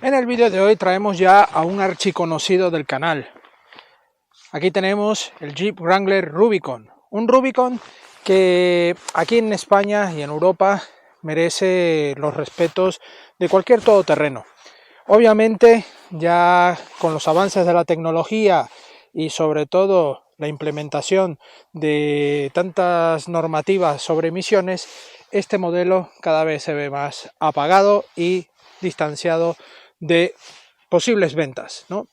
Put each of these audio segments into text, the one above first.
En el vídeo de hoy traemos ya a un archiconocido del canal. Aquí tenemos el Jeep Wrangler Rubicon. Un Rubicon que aquí en España y en Europa merece los respetos de cualquier todoterreno. Obviamente ya con los avances de la tecnología y sobre todo la implementación de tantas normativas sobre emisiones, este modelo cada vez se ve más apagado y distanciado de posibles ventas, ¿no?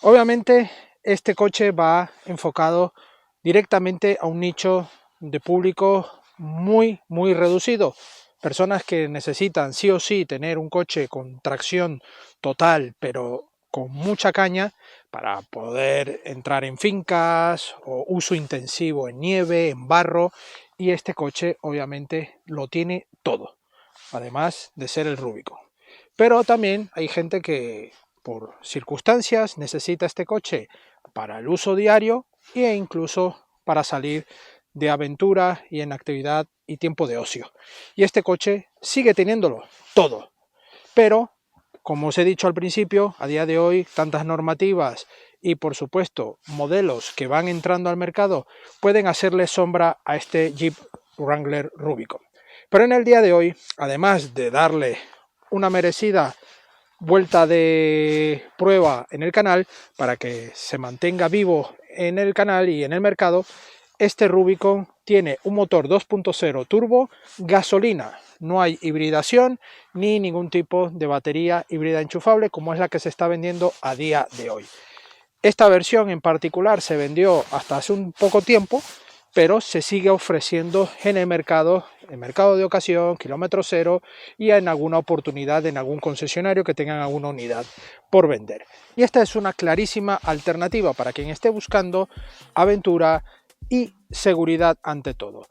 Obviamente este coche va enfocado directamente a un nicho de público muy reducido, personas que necesitan sí o sí tener un coche con tracción total pero con mucha caña para poder entrar en fincas o uso intensivo en nieve, en barro, y este coche obviamente lo tiene todo, además de ser el Rubicon. Pero también hay gente que por circunstancias necesita este coche para el uso diario e incluso para salir de aventura y en actividad y tiempo de ocio. Y este coche sigue teniéndolo todo. Pero, como os he dicho al principio, a día de hoy tantas normativas y por supuesto modelos que van entrando al mercado pueden hacerle sombra a este Jeep Wrangler Rubicon. Pero en el día de hoy, además de darle una merecida vuelta de prueba en el canal para que se mantenga vivo en el canal y en el mercado, este Rubicon tiene un motor 2.0 turbo, gasolina, no hay hibridación ni ningún tipo de batería híbrida enchufable como es la que se está vendiendo a día de hoy. Esta versión en particular se vendió hasta hace un poco tiempo, pero se sigue ofreciendo en el mercado de ocasión, kilómetro cero, y en alguna oportunidad en algún concesionario que tengan alguna unidad por vender. Y esta es una clarísima alternativa para quien esté buscando aventura y seguridad ante todo.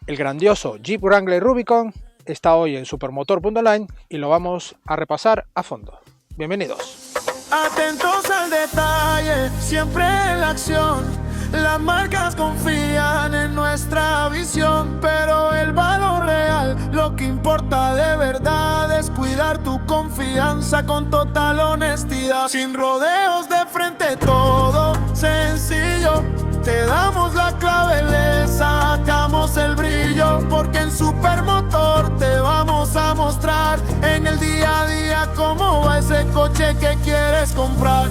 El grandioso Jeep Wrangler Rubicon está hoy en Supermotor.online y lo vamos a repasar a fondo. Bienvenidos. Atentos al detalle, siempre en la acción. Las marcas confían en nuestra visión, pero el valor real, lo que importa de verdad es cuidar tu confianza con total honestidad. Sin rodeos, de frente, todo sencillo. Te damos la clave, le sacamos el brillo, porque en Supermotor te vamos a mostrar en el día a día cómo va ese coche que quieres comprar.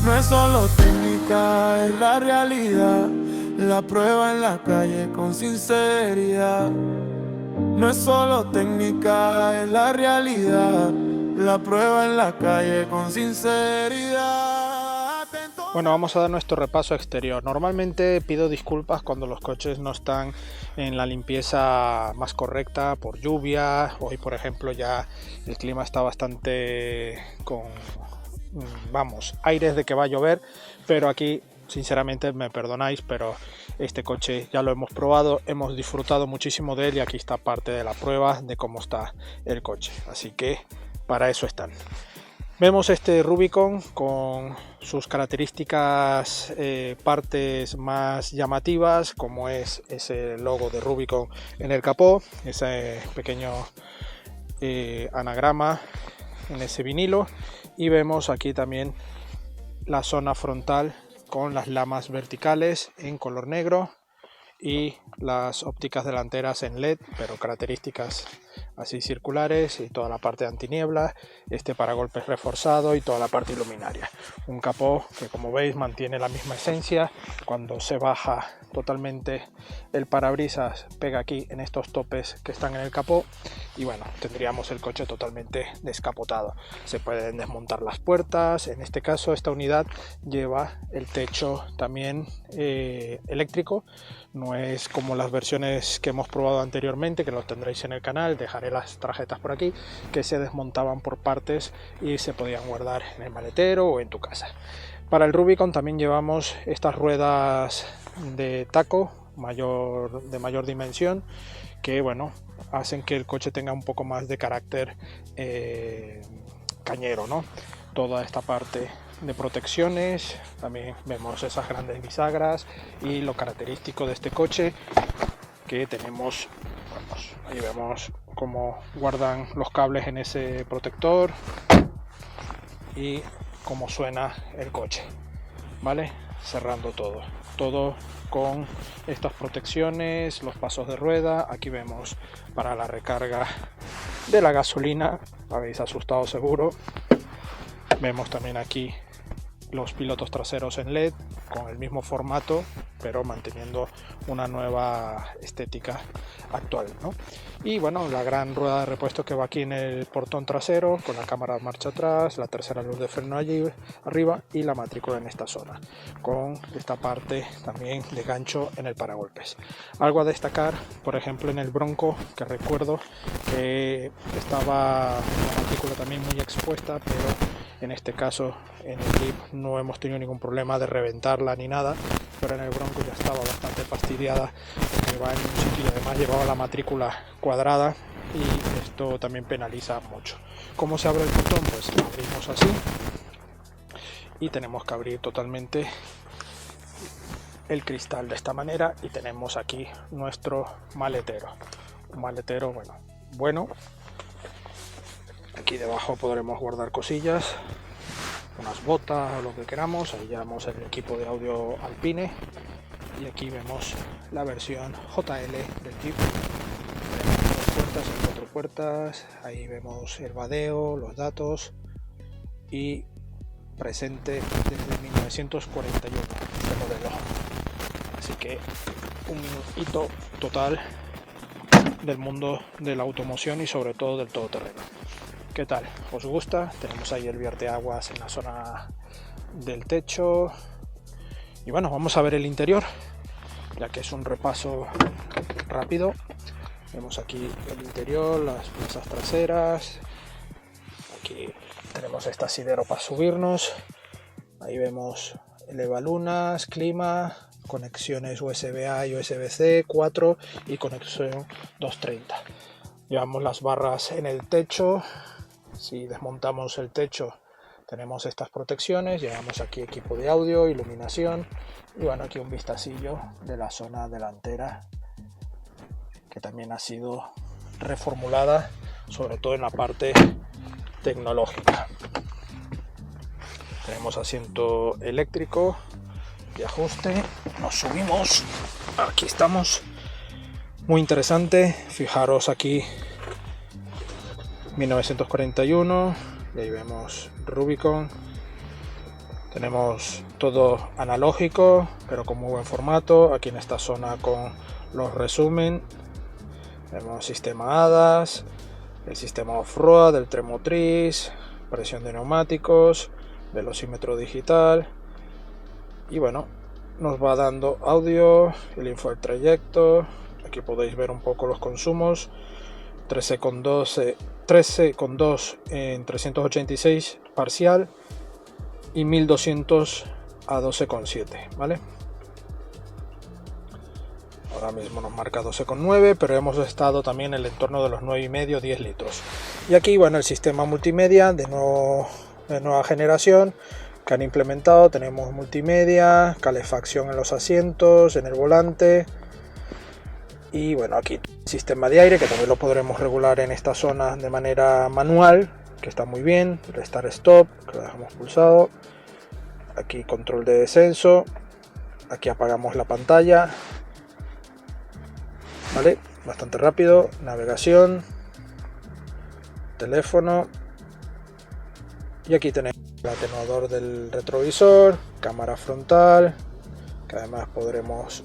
No es solo técnica, es la realidad. La prueba en la calle con sinceridad. No es solo técnica, es la realidad. La prueba en la calle con sinceridad. Bueno, vamos a dar nuestro repaso exterior. Normalmente pido disculpas cuando los coches no están en la limpieza más correcta por lluvia. Hoy, por ejemplo, ya el clima está bastante con aires de que va a llover, pero aquí sinceramente me perdonáis, pero este coche ya lo hemos probado, hemos disfrutado muchísimo de él y aquí está parte de la prueba de cómo está el coche, así que para eso están. Vemos este Rubicon con sus características partes más llamativas, como es ese logo de Rubicon en el capó, ese pequeño anagrama en ese vinilo, y vemos aquí también la zona frontal con las lamas verticales en color negro y las ópticas delanteras en LED, pero características así circulares, y toda la parte de antiniebla, este paragolpes reforzado y toda la parte iluminaria. Un capó que, como veis, mantiene la misma esencia. Cuando se baja totalmente el parabrisas pega aquí en estos topes que están en el capó y bueno, tendríamos el coche totalmente descapotado. Se pueden desmontar las puertas. En este caso esta unidad lleva el techo también eléctrico. No es como las versiones que hemos probado anteriormente, que lo tendréis en el canal, dejaré las tarjetas por aquí, que se desmontaban por partes y se podían guardar en el maletero o en tu casa. Para el Rubicon también llevamos estas ruedas de taco de mayor dimensión, que bueno, hacen que el coche tenga un poco más de carácter cañero, ¿no? Toda esta parte de protecciones, también vemos esas grandes bisagras y lo característico de este coche que tenemos, ahí vemos cómo guardan los cables en ese protector. y cómo suena el coche, ¿vale? Cerrando todo con estas protecciones, los pasos de rueda. Aquí vemos para la recarga de la gasolina, habéis asustado seguro. Vemos también aquí los pilotos traseros en LED con el mismo formato, pero manteniendo una nueva estética actual, ¿no? Y bueno, la gran rueda de repuesto que va aquí en el portón trasero, con la cámara de marcha atrás, la tercera luz de freno allí arriba y la matrícula en esta zona, con esta parte también de gancho en el paragolpes. Algo a destacar, por ejemplo, en el Bronco, que recuerdo que estaba la matrícula también muy expuesta, pero en este caso en el Jeep no hemos tenido ningún problema de reventarla ni nada, pero en el Bronco ya estaba bastante fastidiada porque va en un sitio y además llevaba la matrícula cuadrada y esto también penaliza mucho. ¿Cómo se abre el portón? Pues abrimos así y tenemos que abrir totalmente el cristal de esta manera y tenemos aquí nuestro maletero. Un maletero bueno. Aquí debajo podremos guardar cosillas, unas botas o lo que queramos. Ahí llevamos el equipo de audio Alpine y aquí vemos la versión JL del Jeep. Tenemos 2 puertas y 4 puertas. Ahí vemos el vadeo, los datos y presente desde 1941 este modelo. Así que un hito total del mundo de la automoción y sobre todo del todoterreno. ¿Qué tal? ¿Os gusta? Tenemos ahí el vierteaguas en la zona del techo. Y bueno, vamos a ver el interior, ya que es un repaso rápido. Vemos aquí el interior, las piezas traseras. Aquí tenemos este asidero para subirnos. Ahí vemos elevalunas, clima, conexiones USB-A y USB-C 4 y conexión 230. Llevamos las barras en el techo. Si desmontamos el techo tenemos estas protecciones, llevamos aquí equipo de audio, iluminación y bueno, aquí un vistacillo de la zona delantera que también ha sido reformulada, sobre todo en la parte tecnológica. Tenemos asiento eléctrico de ajuste, nos subimos, aquí estamos, muy interesante, fijaros aquí 1941, y ahí vemos Rubicon. Tenemos todo analógico pero con muy buen formato. Aquí en esta zona con los resumen vemos sistema ADAS, el sistema off-road, el tren motriz, presión de neumáticos, velocímetro digital y bueno, nos va dando audio, el info del trayecto. Aquí podéis ver un poco los consumos, 13,2 en 386 parcial y 1200 a 12,7, ¿vale? Ahora mismo nos marca 12,9, pero hemos estado también en el entorno de los 9,5, 10 litros. Y aquí, bueno, el sistema multimedia de nueva generación que han implementado. Tenemos multimedia, calefacción en los asientos, en el volante. Y bueno, aquí sistema de aire que también lo podremos regular en esta zona de manera manual, que está muy bien. El start stop que lo dejamos pulsado. Aquí control de descenso. Aquí apagamos la pantalla, vale, bastante rápido. Navegación, teléfono y aquí tenemos el atenuador del retrovisor, cámara frontal que además podremos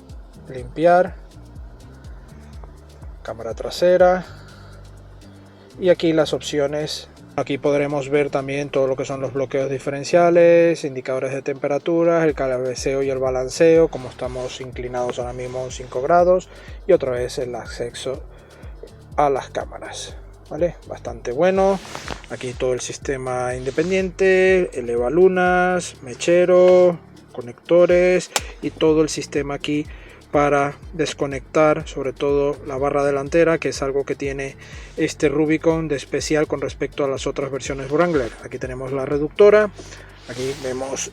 limpiar, cámara trasera y aquí las opciones. Aquí podremos ver también todo lo que son los bloqueos diferenciales, indicadores de temperaturas, el cabeceo y el balanceo, como estamos inclinados ahora mismo en 5 grados y otra vez el acceso a las cámaras, ¿vale? Bastante bueno. Aquí todo el sistema independiente, elevalunas, mechero, conectores y todo el sistema aquí para desconectar, sobre todo la barra delantera, que es algo que tiene este Rubicon de especial con respecto a las otras versiones Wrangler. Aquí tenemos la reductora, aquí vemos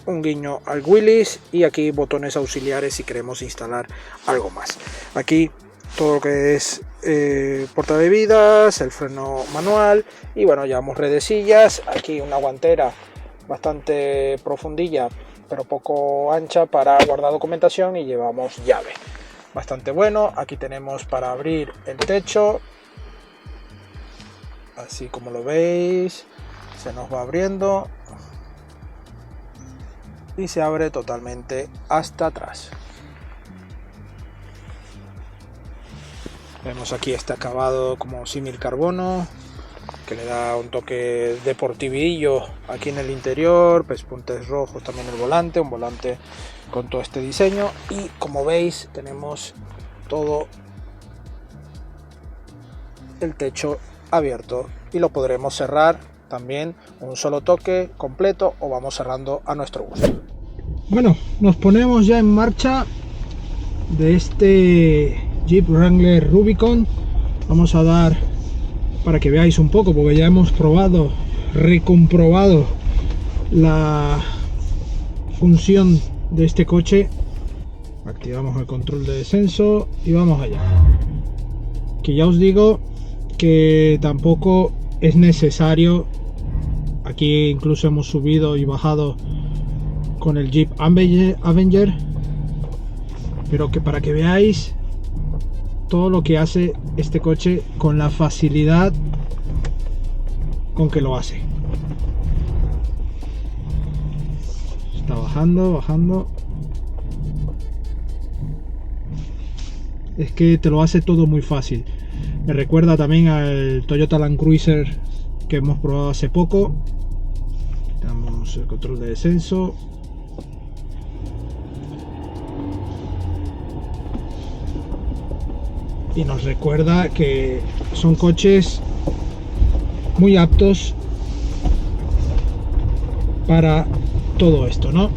un guiño al Willys y aquí botones auxiliares si queremos instalar algo más. Aquí todo lo que es portabebidas, el freno manual y bueno, llevamos redecillas, aquí una guantera bastante profundilla pero poco ancha para guardar documentación y llevamos llave. Bastante bueno. Aquí tenemos para abrir el techo, así como lo veis, se nos va abriendo y se abre totalmente hasta atrás. Vemos aquí este acabado como símil carbono que le da un toque deportivillo aquí en el interior, pespuntes rojos también el volante, un volante con todo este diseño y como veis tenemos todo el techo abierto y lo podremos cerrar también un solo toque completo o vamos cerrando a nuestro gusto. Bueno, nos ponemos ya en marcha de este Jeep Wrangler Rubicon. Vamos a dar para que veáis un poco, porque ya hemos probado, recomprobado la función de este coche. Activamos el control de descenso y vamos allá. Que ya os digo que tampoco es necesario. Aquí incluso hemos subido y bajado con el Jeep Avenger, pero que para que veáis todo lo que hace este coche con la facilidad con que lo hace. Está bajando. Es que te lo hace todo muy fácil. Me recuerda también al Toyota Land Cruiser que hemos probado hace poco. Damos el control de descenso. Y nos recuerda que son coches muy aptos para todo esto, ¿no?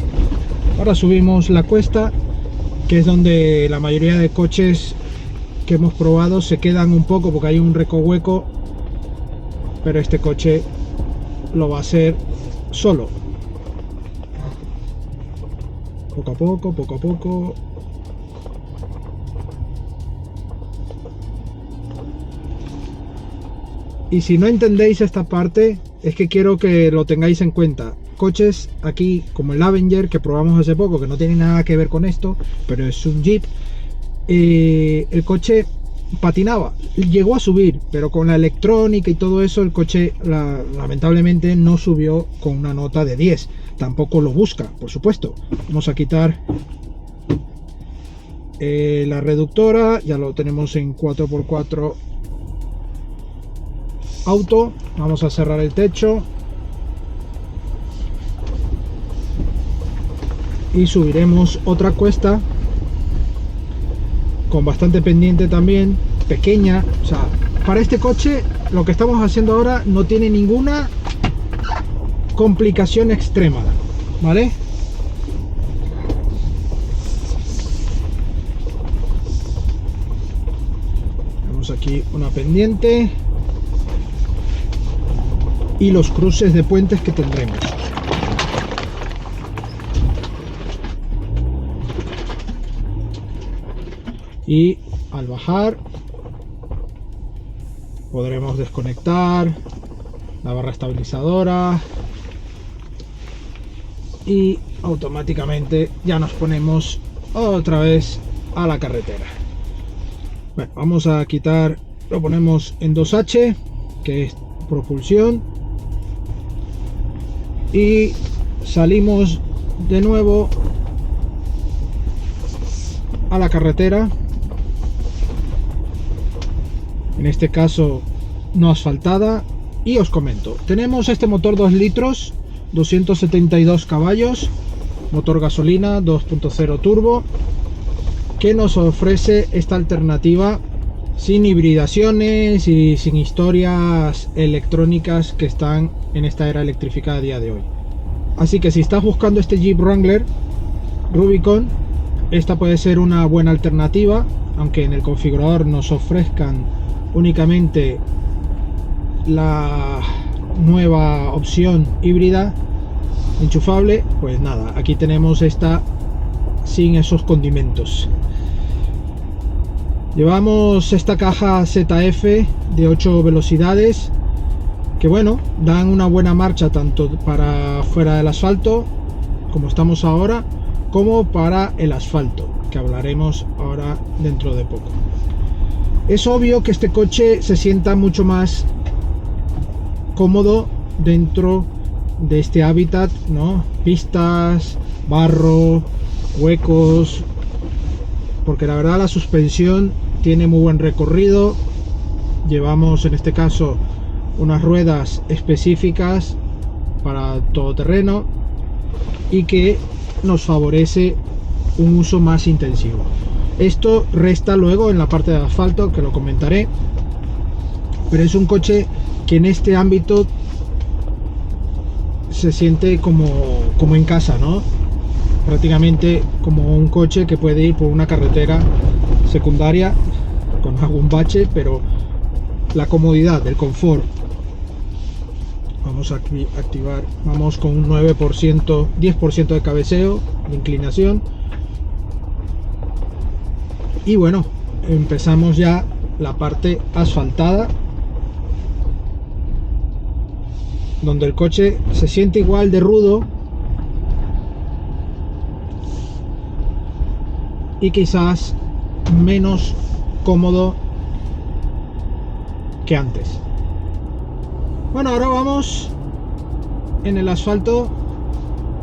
Ahora subimos la cuesta, que es donde la mayoría de coches que hemos probado se quedan un poco porque hay un recoveco, pero este coche lo va a hacer solo. Poco a poco. Y si no entendéis esta parte, es que quiero que lo tengáis en cuenta. Coches aquí como el Avenger que probamos hace poco, que no tiene nada que ver con esto, pero es un Jeep. El coche patinaba, llegó a subir, pero con la electrónica y todo eso el coche lamentablemente no subió con una nota de 10. Tampoco lo busca, por supuesto. Vamos a quitar la reductora, ya lo tenemos en 4x4 auto. Vamos a cerrar el techo y subiremos otra cuesta con bastante pendiente también, pequeña. O sea, para este coche lo que estamos haciendo ahora no tiene ninguna complicación extrema, ¿vale? Tenemos aquí una pendiente y los cruces de puentes que tendremos. Y al bajar podremos desconectar la barra estabilizadora y automáticamente ya nos ponemos otra vez a la carretera. Bueno, vamos a quitar, lo ponemos en 2H, que es propulsión, y salimos de nuevo a la carretera, en este caso no asfaltada. Y os comento, tenemos este motor 2 litros, 272 caballos, motor gasolina 2.0 turbo, que nos ofrece esta alternativa sin hibridaciones y sin historias electrónicas que están en esta era electrificada a día de hoy. Así que si estás buscando este Jeep Wrangler Rubicon, esta puede ser una buena alternativa, aunque en el configurador nos ofrezcan únicamente la nueva opción híbrida enchufable. Pues nada, aquí tenemos esta sin esos condimentos. Llevamos esta caja ZF de 8 velocidades que bueno, dan una buena marcha tanto para fuera del asfalto, como estamos ahora, como para el asfalto, que hablaremos ahora dentro de poco. Es obvio que este coche se sienta mucho más cómodo dentro de este hábitat, ¿no? Pistas, barro, huecos, porque la verdad la suspensión tiene muy buen recorrido. Llevamos en este caso unas ruedas específicas para todoterreno y que nos favorece un uso más intensivo. Esto resta luego en la parte de asfalto, que lo comentaré, pero es un coche que en este ámbito se siente como en casa, ¿no? Prácticamente como un coche que puede ir por una carretera secundaria con algún bache, pero la comodidad, el confort. Vamos a activar, vamos con un 9%, 10% de cabeceo, de inclinación. Y bueno, empezamos ya la parte asfaltada, donde el coche se siente igual de rudo y quizás menos cómodo que antes. Bueno, ahora vamos en el asfalto,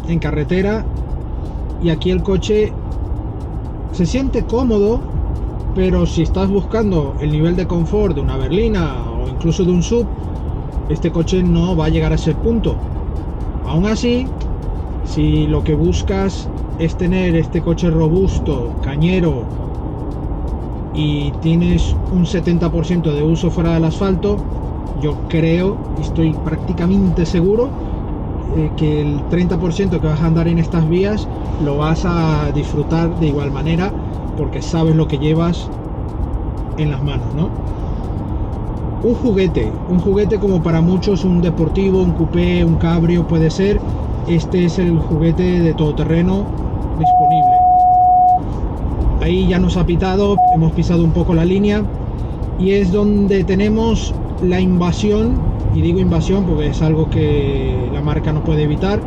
en carretera, y aquí el coche se siente cómodo, pero si estás buscando el nivel de confort de una berlina o incluso de un sub, este coche no va a llegar a ese punto. Aún así, si lo que buscas es tener este coche robusto, cañero, y tienes un 70% de uso fuera del asfalto, yo creo, y estoy prácticamente seguro, que el 30% que vas a andar en estas vías lo vas a disfrutar de igual manera, porque sabes lo que llevas en las manos, ¿no? Un juguete como para muchos un deportivo, un coupé, un cabrio puede ser. Este es el juguete de todoterreno disponible. Ahí ya nos ha pitado, hemos pisado un poco la línea y es donde tenemos la invasión, y digo invasión porque es algo que la marca no puede evitar,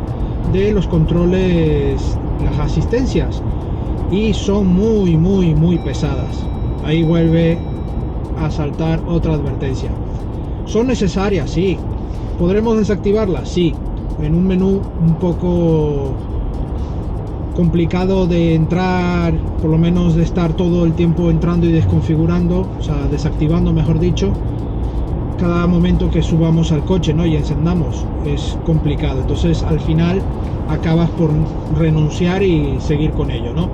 de los controles, las asistencias, y son muy pesadas. Ahí vuelve a saltar otra advertencia. ¿Son necesarias? Sí. ¿Podremos desactivarlas? Sí. En un menú un poco complicado de entrar, por lo menos de estar todo el tiempo entrando y desconfigurando, o sea, desactivando, mejor dicho, cada momento que subamos al coche, ¿no? Y encendamos, es complicado. Entonces al final acabas por renunciar y seguir con ello, ¿no?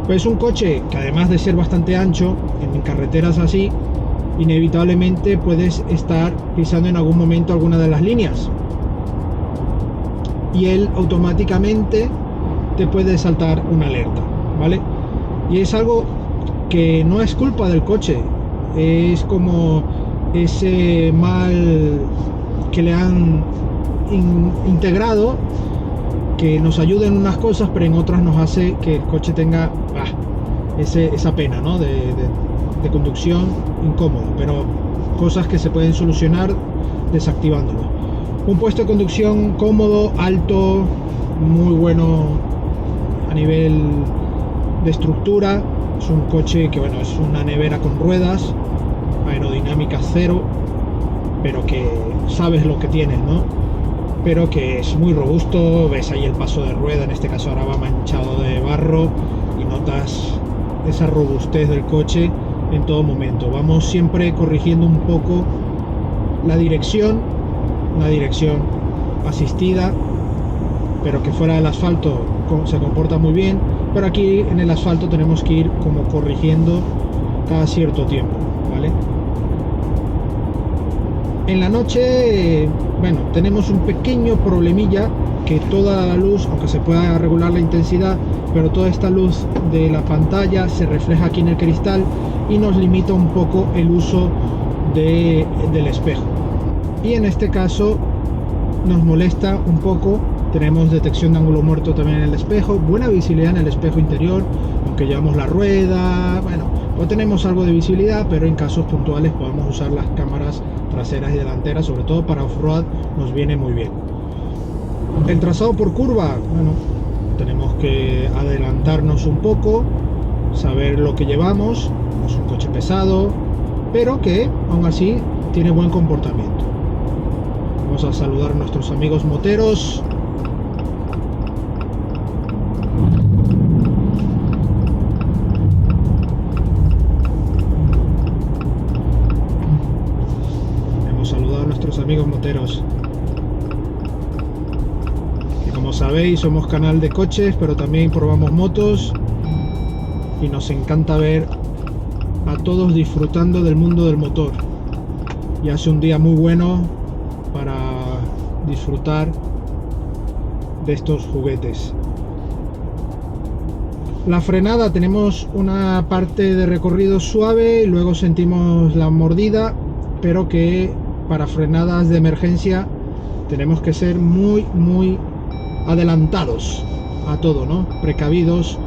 Pues un coche que además de ser bastante ancho, en carreteras así, inevitablemente puedes estar pisando en algún momento alguna de las líneas y él automáticamente te puede saltar una alerta, ¿vale? Y es algo que no es culpa del coche, es como ese mal que le han integrado, que nos ayuda en unas cosas, pero en otras nos hace que el coche tenga esa pena, ¿no? de conducción incómodo, pero cosas que se pueden solucionar desactivándolo. Un puesto de conducción cómodo, alto, muy bueno a nivel de estructura. Es un coche que, bueno, es una nevera con ruedas, aerodinámica cero, pero que sabes lo que tienes, ¿no? Pero que es muy robusto. Ves ahí el paso de rueda, en este caso ahora va manchado de barro, y notas esa robustez del coche en todo momento. Vamos siempre corrigiendo un poco la dirección, una dirección asistida, pero que fuera del asfalto se comporta muy bien, pero aquí en el asfalto tenemos que ir como corrigiendo cada cierto tiempo, ¿vale? En la noche, bueno, tenemos un pequeño problemilla, que toda la luz, aunque se pueda regular la intensidad, pero toda esta luz de la pantalla se refleja aquí en el cristal y nos limita un poco el uso del espejo, y en este caso nos molesta un poco. Tenemos detección de ángulo muerto también en el espejo, buena visibilidad en el espejo interior, aunque llevamos la rueda, bueno, o tenemos algo de visibilidad, pero en casos puntuales podemos usar las cámaras traseras y delanteras, sobre todo para off-road nos viene muy bien. El trazado por curva, bueno, tenemos que adelantarnos un poco, saber lo que llevamos. Es un coche pesado, pero que aún así tiene buen comportamiento. Vamos a saludar a nuestros amigos moteros. Hemos saludado a nuestros amigos moteros. Y como sabéis, somos canal de coches, pero también probamos motos. Y nos encanta ver a todos disfrutando del mundo del motor. Y hace un día muy bueno para disfrutar de estos juguetes. La frenada, tenemos una parte de recorrido suave y luego sentimos la mordida, pero que para frenadas de emergencia tenemos que ser muy adelantados a todo, ¿no? Precavidos,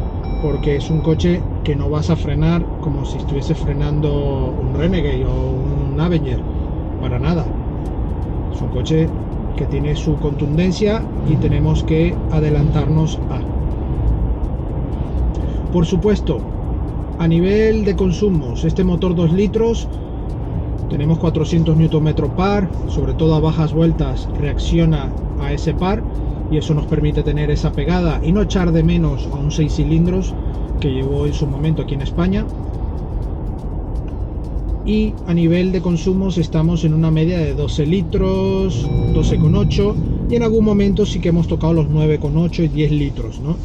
porque es un coche que no vas a frenar como si estuviese frenando un Renegade o un Avenger, para nada. Es un coche que tiene su contundencia y tenemos que adelantarnos a. Por supuesto, a nivel de consumos, este motor 2 litros, tenemos 400 Nm par, sobre todo a bajas vueltas reacciona a ese par, y eso nos permite tener esa pegada y no echar de menos a un 6 cilindros que llevó en su momento aquí en España. Y a nivel de consumos estamos en una media de 12 litros, 12,8, y en algún momento sí que hemos tocado los 9,8 y 10 litros, ¿no?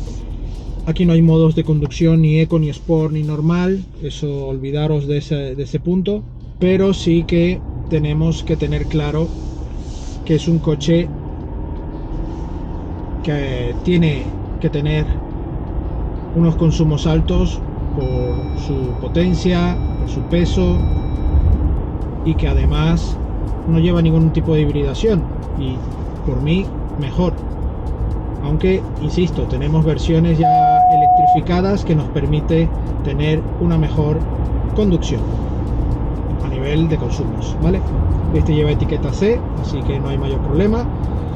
Aquí no hay modos de conducción ni eco, ni sport, ni normal, eso olvidaros de ese punto, pero sí que tenemos que tener claro que es un coche que tiene que tener unos consumos altos por su potencia, por su peso, y que además no lleva ningún tipo de hibridación, y por mí mejor, aunque insisto, tenemos versiones ya electrificadas que nos permite tener una mejor conducción a nivel de consumos, ¿vale? Este lleva etiqueta C, así que no hay mayor problema.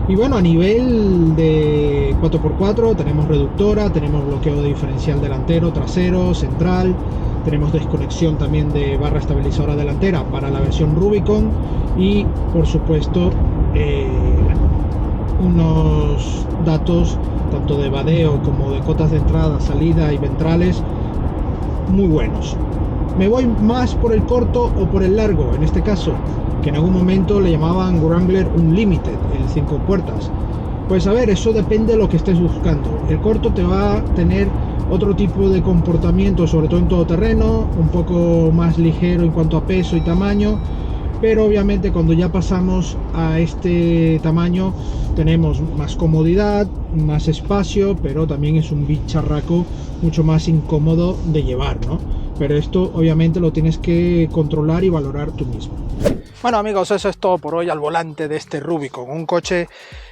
Y bueno, a nivel de 4x4 tenemos reductora, tenemos bloqueo de diferencial delantero, trasero, central, tenemos desconexión también de barra estabilizadora delantera para la versión Rubicon, y por supuesto unos datos tanto de vadeo como de cotas de entrada, salida y ventrales muy buenos. Me voy más por el corto o por el largo, en este caso, que en algún momento le llamaban Wrangler Unlimited, el 5 puertas. Pues a ver, eso depende de lo que estés buscando. El corto te va a tener otro tipo de comportamiento, sobre todo en todoterreno, un poco más ligero en cuanto a peso y tamaño, pero obviamente cuando ya pasamos a este tamaño tenemos más comodidad, más espacio, pero también es un bicharraco mucho más incómodo de llevar, ¿no? Pero esto obviamente lo tienes que controlar y valorar tú mismo. Bueno amigos, eso es todo por hoy al volante de este Rubicon, un coche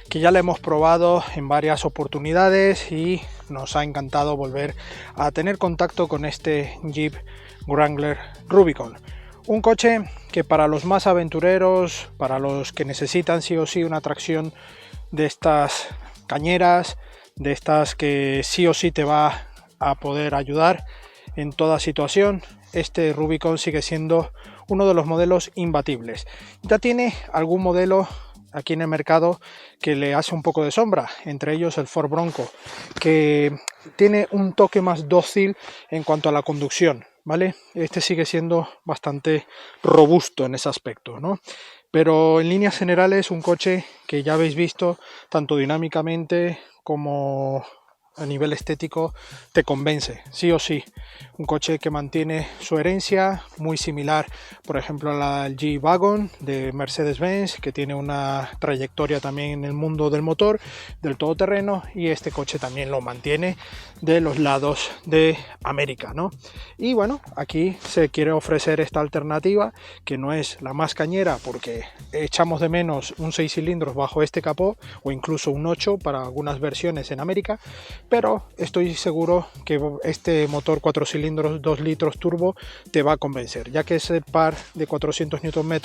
que ya lo hemos probado en varias oportunidades y nos ha encantado volver a tener contacto con este Jeep Wrangler Rubicon. Un coche que para los más aventureros, para los que necesitan sí o sí una tracción de estas cañeras, de estas que sí o sí te va a poder ayudar en toda situación, este Rubicon sigue siendo uno de los modelos imbatibles. Ya tiene algún modelo aquí en el mercado que le hace un poco de sombra, entre ellos el Ford Bronco, que tiene un toque más dócil en cuanto a la conducción, ¿vale? Este sigue siendo bastante robusto en ese aspecto, ¿no? Pero en líneas generales un coche que ya habéis visto, tanto dinámicamente como a nivel estético, te convence, sí o sí. Un coche que mantiene su herencia, muy similar, por ejemplo, a la G-Wagon de Mercedes-Benz, que tiene una trayectoria también en el mundo del motor, del todoterreno, y este coche también lo mantiene de los lados de América, ¿no? Y bueno, aquí se quiere ofrecer esta alternativa, que no es la más cañera, porque echamos de menos un 6 cilindros bajo este capó, o incluso un 8 para algunas versiones en América, pero estoy seguro que este motor 4 cilindros 2 litros turbo te va a convencer, ya que ese par de 400 Nm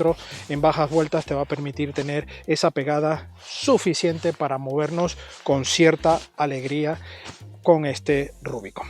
en bajas vueltas te va a permitir tener esa pegada suficiente para movernos con cierta alegría con este Rubicon.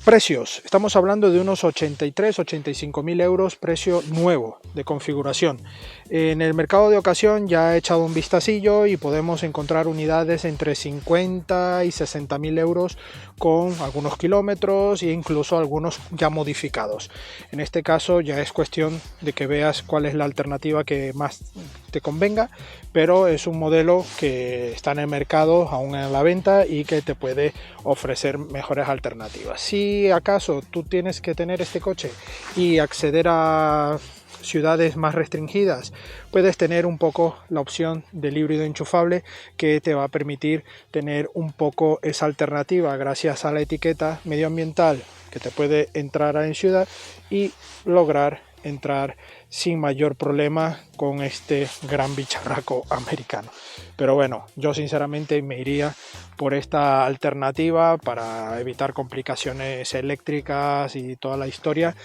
Precios, estamos hablando de unos 85 mil euros, precio nuevo de configuración. En el mercado de ocasión ya he echado un vistacillo y podemos encontrar unidades entre 50 y 60 mil euros con algunos kilómetros e incluso algunos ya modificados. En este caso ya es cuestión de que veas cuál es la alternativa que más te convenga, pero es un modelo que está en el mercado aún en la venta y que te puede ofrecer mejores alternativas. Si acaso tú tienes que tener este coche y acceder a ciudades más restringidas, puedes tener un poco la opción del híbrido enchufable, que te va a permitir tener un poco esa alternativa gracias a la etiqueta medioambiental que te puede entrar en ciudad y lograr entrar sin mayor problema con este gran bicharraco americano. Pero bueno, yo sinceramente me iría por esta alternativa para evitar complicaciones eléctricas y toda la historia,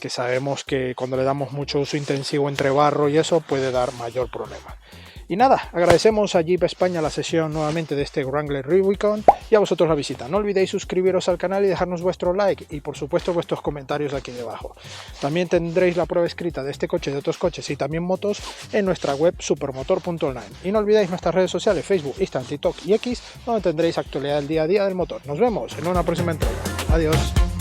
que sabemos que cuando le damos mucho uso intensivo entre barro y eso puede dar mayor problema. Y nada, agradecemos a Jeep España la sesión nuevamente de este Wrangler Rubicon y a vosotros la visita. No olvidéis suscribiros al canal y dejarnos vuestro like y por supuesto vuestros comentarios aquí debajo. También tendréis la prueba escrita de este coche y de otros coches y también motos en nuestra web supermotor.online. Y no olvidéis nuestras redes sociales Facebook, Instagram, TikTok y X, donde tendréis actualidad del día a día del motor. Nos vemos en una próxima entrega. Adiós.